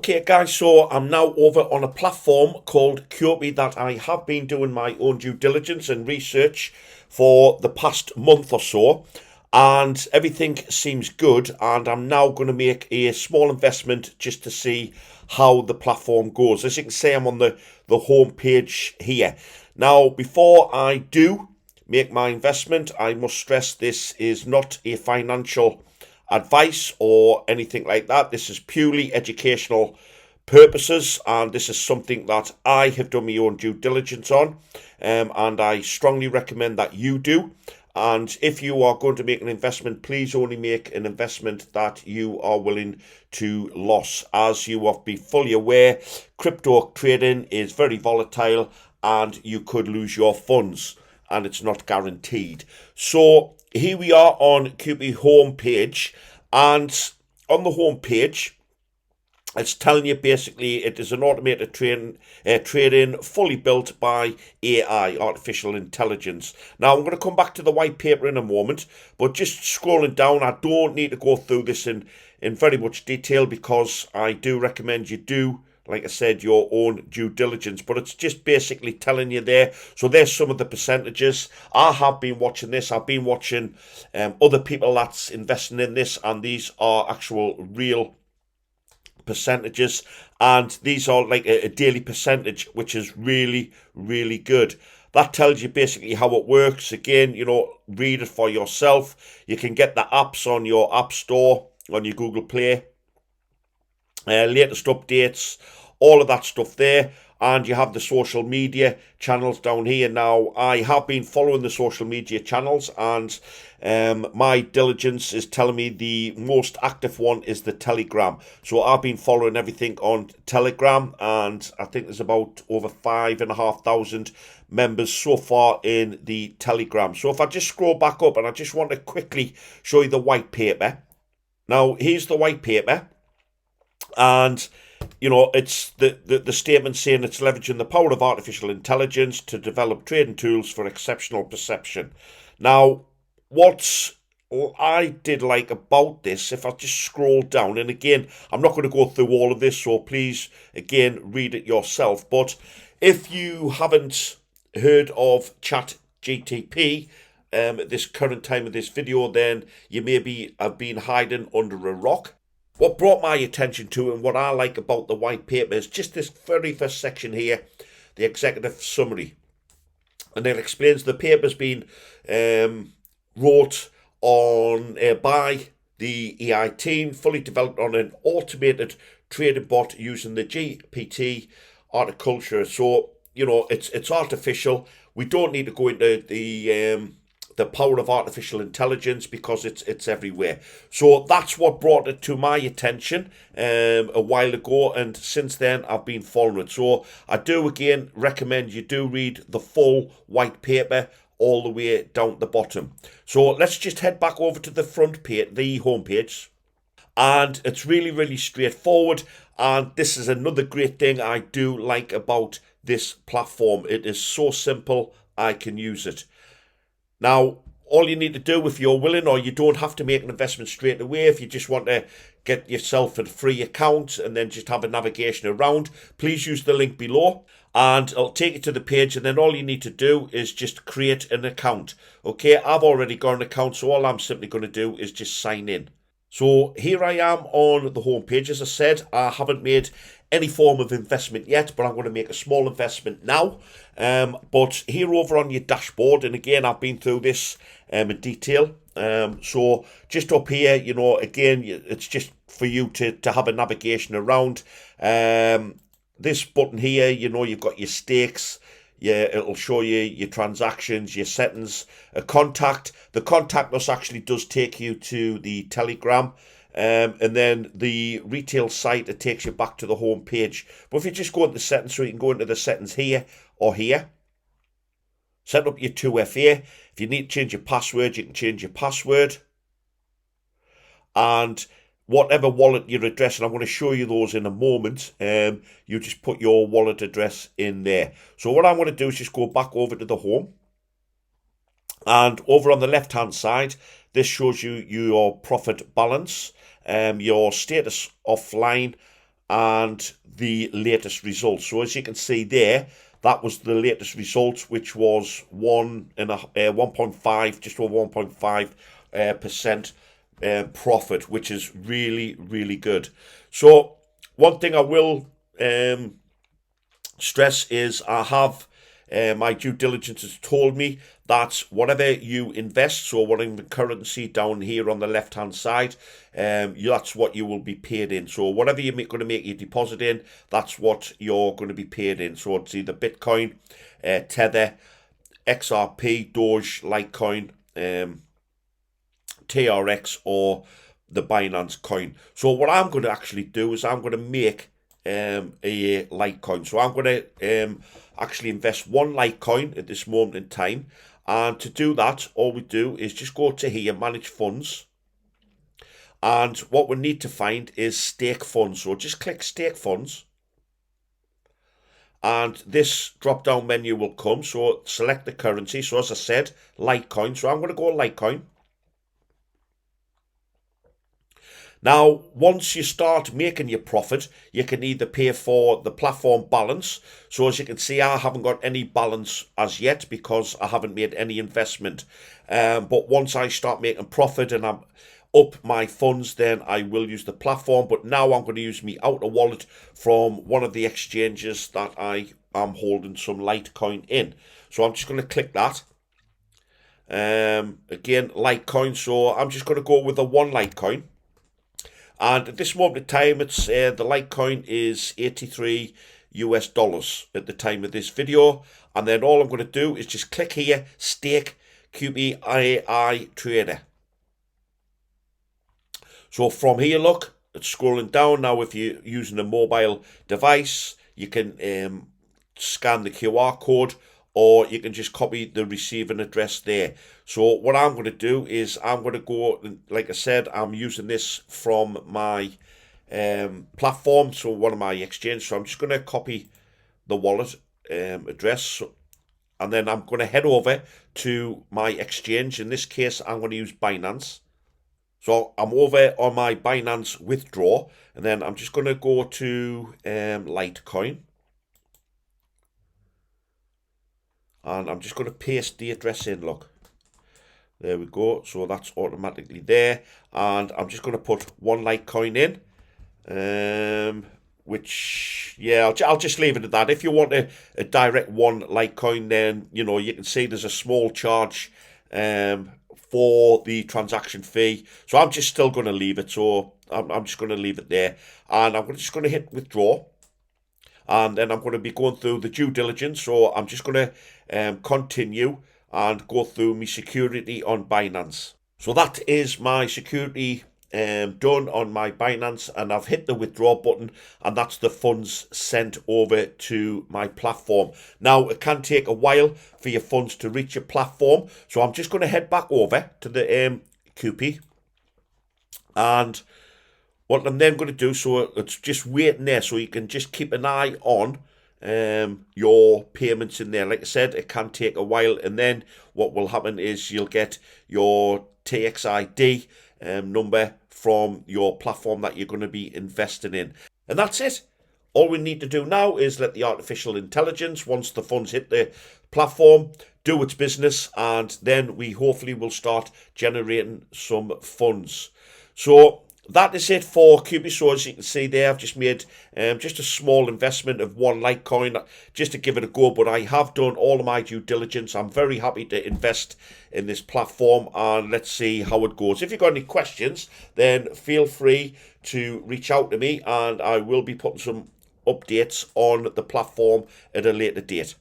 Okay guys, so I'm now over on a platform called Quopi that I have been doing my own due diligence and research for the past month or so, and everything seems good, and I'm now going to make a small investment just to see how the platform goes. As you can see, I'm on the home page here. Now, before I do make my investment, I must stress this is not a financial advice or anything like that. This is purely educational purposes, and this is something that I have done my own due diligence on, and I strongly recommend that you do. And if you are going to make an investment, please only make an investment that you are willing to lose. As you will be fully aware, crypto trading is very volatile and you could lose your funds, and it's not guaranteed. So here we are on Quopi home page, and on the home page it's telling you basically it is an automated trading fully built by AI, artificial intelligence. Now I'm going to come back to the white paper in a moment, but just scrolling down, I don't need to go through this in very much detail because I do recommend you do, like I said, your own due diligence. But it's just basically telling you there. So there's some of the percentages. I have been watching this. I've been watching other people that's investing in this, and these are actual real percentages, and these are like a daily percentage, which is really good. That tells you basically how it works. Again, read it for yourself. You can get the apps on your app store, on your Google Play, latest updates, all of that stuff there. And you have the social media channels down here. Now, I have been following the social media channels, and my diligence is telling me the most active one is the Telegram. So I've been following everything on Telegram, and I think there's about over 5,500 members so far in the Telegram. So if I just scroll back up, and I just want to quickly show you the white paper. Now, here's the white paper, and it's the statement saying it's leveraging the power of artificial intelligence to develop trading tools for exceptional perception. Now, what I did like about this, if I just scroll down, and again, I'm not going to go through all of this, so please, again, read it yourself. But if you haven't heard of Chat GTP, at this current time of this video, then you maybe have been hiding under a rock. What brought my attention to it, and what I like about the white paper, is just this very first section here, the executive summary. And it explains the paper's been wrote on by the AI team, fully developed on an automated trading bot using the GPT architecture. So, it's artificial. We don't need to go into the power of artificial intelligence because it's everywhere. So that's what brought it to my attention a while ago, and since then I've been following it. So I do again recommend you do read the full white paper all the way down to the bottom. So let's just head back over to the front page, the home page, and it's really straightforward. And this is another great thing I do like about this platform. It is so simple, I can use it. Now, all you need to do, if you're willing, or you don't have to make an investment straight away, if you just want to get yourself a free account and then just have a navigation around, please use the link below and it'll take you to the page, and then all you need to do is just create an account. Okay, I've already got an account, so all I'm simply going to do is just sign in. So here I am on the home page. As I said, I haven't made any form of investment yet, but I'm going to make a small investment now. But here over on your dashboard, and again, I've been through this in detail. So just up here, again, it's just for you to have a navigation around. This button here, you've got your stakes. Yeah, it'll show you your transactions, your settings, a contact. The contact us actually does take you to the Telegram. And then the retail site, it takes you back to the home page. But if you just go into the settings, so you can go into the settings here or here. Set up your 2FA. If you need to change your password, you can change your password. And whatever wallet you're addressing, I'm going to show you those in a moment. You just put your wallet address in there. So what I'm going to do is just go back over to the home. And over on the left hand side, this shows you your profit balance, your status offline, and the latest results. So as you can see there, that was the latest result, which was 1.5, just over 1.5% profit, which is really, really good. So one thing I will stress is I have my due diligence has told me that whatever you invest, so whatever currency down here on the left hand side, that's what you will be paid in. So whatever you're going to make your deposit in, that's what you're going to be paid in. So it's either Bitcoin, Tether, XRP, Doge, Litecoin, TRX, or the Binance coin. So what I'm going to actually do is I'm going to make a Litecoin. So I'm going to actually invest one Litecoin at this moment in time. And to do that, all we do is just go to here, manage funds. And what we need to find is stake funds. So just click stake funds. And this drop down menu will come. So select the currency. So as I said, Litecoin. So I'm going to go Litecoin. Now, once you start making your profit, you can either pay for the platform balance. So as you can see, I haven't got any balance as yet because I haven't made any investment. But once I start making profit and I'm up my funds, then I will use the platform. But now I'm going to use my outer wallet from one of the exchanges that I am holding some Litecoin in. So I'm just going to click that. Again, Litecoin. So I'm just going to go with the one Litecoin. And at this moment in time, it's the Litecoin is 83 US dollars at the time of this video. And then all I'm going to do is just click here, stake Quopi AI trader. So from here, look, it's scrolling down. Now, if you're using a mobile device, you can scan the QR code, or you can just copy the receiving address there. So what I'm going to do is I'm going to go, like I said, I'm using this from my platform, so one of my exchanges. So I'm just going to copy the wallet address, and then I'm going to head over to my exchange. In this case, I'm going to use Binance. So I'm over on my Binance withdraw, and then I'm just going to go to Litecoin. And I'm just going to paste the address in, look. There we go. So that's automatically there. And I'm just going to put one Litecoin in. Which, yeah, I'll just leave it at that. If you want a direct one Litecoin, then, you know, you can see there's a small charge for the transaction fee. So I'm just still going to leave it. So I'm just going to leave it there. And I'm just going to hit withdraw. And then I'm going to be going through the due diligence. So I'm just going to continue and go through my security on Binance. So that is my security done on my Binance, and I've hit the withdraw button, and that's the funds sent over to my platform. Now, it can take a while for your funds to reach your platform. So I'm just going to head back over to the Quopi, and what I'm then going to do, so it's just waiting there, so you can just keep an eye on your payments in there. Like I said, it can take a while, and then what will happen is you'll get your TXID number from your platform that you're going to be investing in. And that's it. All we need to do now is let the artificial intelligence, once the funds hit the platform, do its business, and then we hopefully will start generating some funds. So that is it for Quopi. So as you can see there, I've just made just a small investment of one Litecoin just to give it a go. But I have done all of my due diligence. I'm very happy to invest in this platform, and let's see how it goes. If you've got any questions, then feel free to reach out to me, and I will be putting some updates on the platform at a later date.